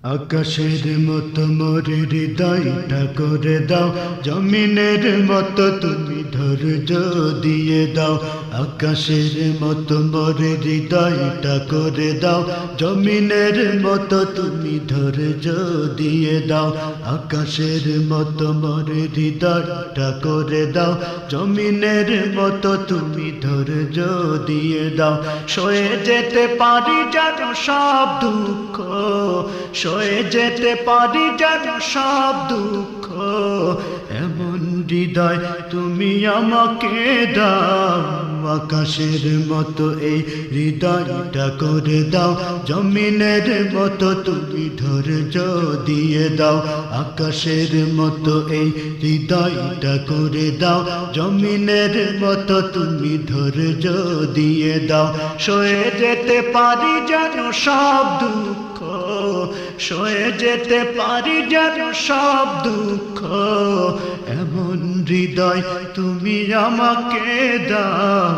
আকাশের মতো মোর হৃদয়টা করে দাও, জমিনের মতো তুমি ধৈর্য দিয়ে দাও। আকাশের মতো মোর হৃদয়টা করে দাও, জমিনের মতো তুমি ধৈর্য দিয়ে দাও। আকাশের মতো মোর হৃদয়টা করে দাও, জমিনের মতো তুমি ধৈর্য দিয়ে দাও। সয়ে যেতে পারি যেন সব দুঃখ, সয়ে যেতে পারি যেন সব দুঃখ, এমন হৃদয় তুমি আমাকে দাও। আকাশের মতো এই হৃদয়টা করে দাও, জমিনের মতো তুমি ধৈর্য দিয়ে দাও। আকাশের মতো এই হৃদয়টা করে দাও, জমিনের মতো তুমি ধৈর্য দিয়ে দাও। সয়ে যেতে পারি যেন সব দুঃখ, সয়ে যেতে পারি যেন সব দুঃখ, এমন হৃদয় তুমি আমাকে দাও।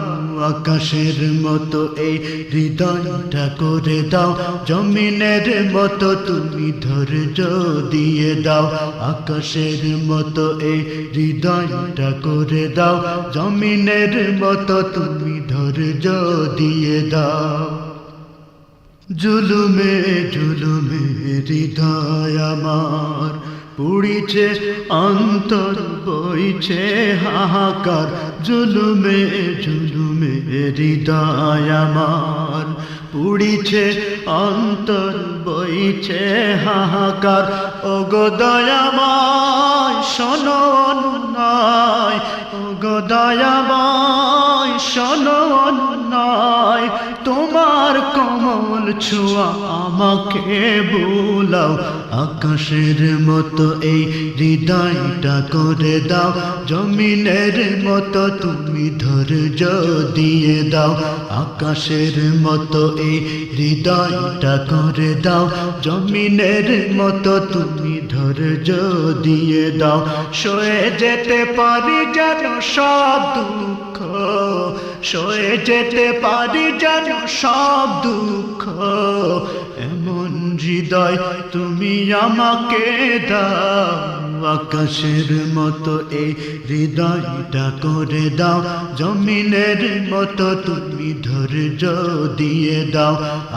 আকাশের মতো এই হৃদয়টা করে দাও, জমিনের মতো তুমি ধৈর্য দিয়ে দাও। আকাশের মতো এই হৃদয়টা করে দাও, জমিনের মতো তুমি ধৈর্য দিয়ে দাও। জুলুমে জুলুমে হৃদয় আমার পুড়িছে, অন্তর বইছে হাহাকার। জুলুমে জুলুমে হৃদয় আমার পুড়িছে, অন্তর বইছে হাহাকার। ওগো দয়াময় শোনো অনুনয়, ওগো দয়াময় শোনো অনুনয়, তোমার কোমল ছোঁয়া আমাকে বুলাও। আকাশের মতো এই হৃদয়টা করে দাও, জমিনের মতো তুমি ধৈর্য দিয়ে দাও। আকাশের মতো এই হৃদয়টা করে দাও, জমিনের মতো তুমি ধৈর্য দিয়ে দাও। সয়ে যেতে পারি যেন সব দুঃখ, সয়ে যেতে পারি যেন সব দুঃখ, এমন হৃদয় তুমি আমাকে দাও। আকাশের মতো এই হৃদয়টা করে দাও, জমিনের মতো তুমি ধৈর্য দিয়ে দাও।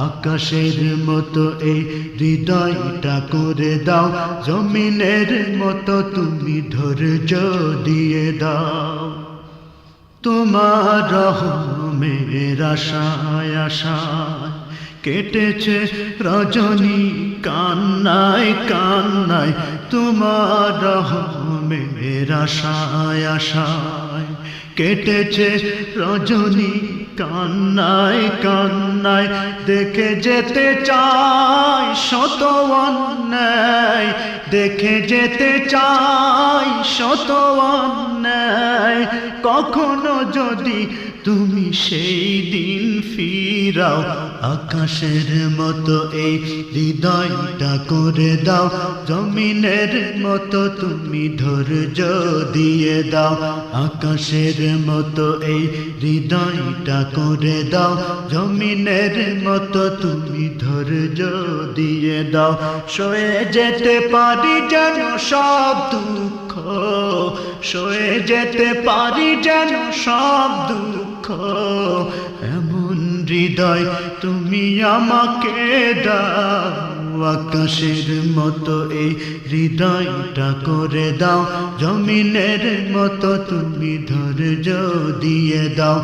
আকাশের মতো এই হৃদয়টা করে দাও, জমিনের মতো তুমি ধৈর্য দিয়ে দাও। তোমার রহমের আশায় আশায় কেটেছে রজনী কান্নায় কান্নায়। তোমার রহমের আশায় আশায় কেটেছে রজনী কান্নায় কান্নায়। দেখে যেতে চাই শত অন্যায়, দেখে যেতে চাই শত অন্যায়, কখনো যদি তুমি সেই দিন ফিরাও। আকাশের মতো এই হৃদয়টা করে দাও, জমিনের মতো তুমি ধৈর্য দিয়ে দাও। আকাশের মতো এই হৃদয়টা করে দাও, জমিনের মতো তুমি ধৈর্য দিয়ে দাও। সয়ে যেতে পারি যেন সব দুঃখ, সয়ে যেতে পারি যেন সব দুঃখ, এমন হৃদয় তুমি আমাকে দাও। আকাশের মতো এই হৃদয়টা করে দাও, জমিনের মতো তুমি ধৈর্য দিয়ে দাও।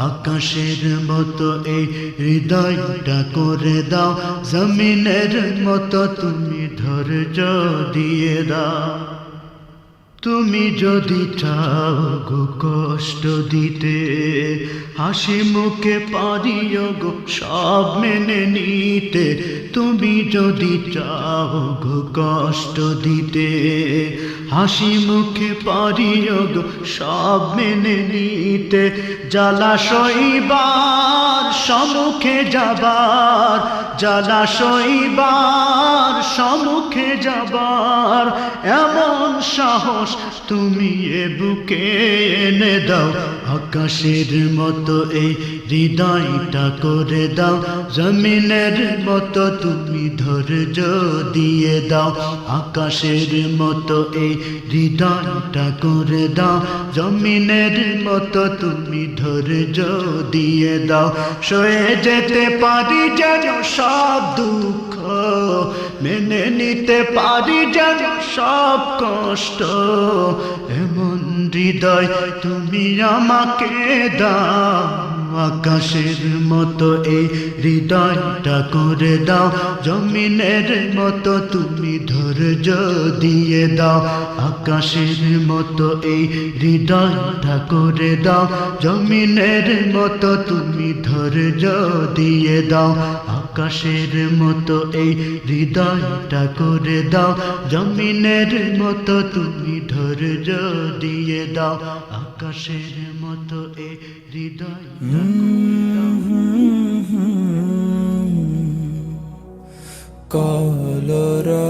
আকাশের মতো এই হৃদয়টা করে দাও, জমিনের মতো তুমি ধৈর্য দিয়ে দাও। তুমি যদি চাও গো কষ্ট দিতে, হাসি মুখে পারিও গো সব মেনে নিতে। তুমি যদি চাও গো কষ্ট দিতে, হাসি মুখে পারিও গো সব মেনে নিতে। জ্বালা সইবার সম্মুখে যাবার, জ্বালা সইবার সম্মুখে যাবার এমন সাহস তুমি এ বুকে এনে দাও। আকাশের মতো এই হৃদয়টা করে দাও, জমিনের মতো তুমি ধৈর্য দিয়ে দাও। আকাশের মতো এই হৃদয়টা করে দাও, জমিনের মতো তুমি ধৈর্য দিয়ে দাও। সয়ে যেতে পারি যেন সব দুঃখ, মেনে নিতে পারি যেন সব কষ্ট, এমন হৃদয় তুমি আমাকে দাও। আকাশের মতো এই হৃদয়টা করে দাও, জমিনের মতো তুমি ধৈর্য দিয়ে দাও। আকাশের মতো এই হৃদয়টা করে দাও, জমিনের মতো তুমি ধৈর্য দিয়ে দাও। আকাশের মতো এই হৃদয়টা করে দাও, জমিনের মতো তুমি ধৈর্য দিয়ে দাও। আকাশের মতো এই হৃদয়টা করে দাও। কলরা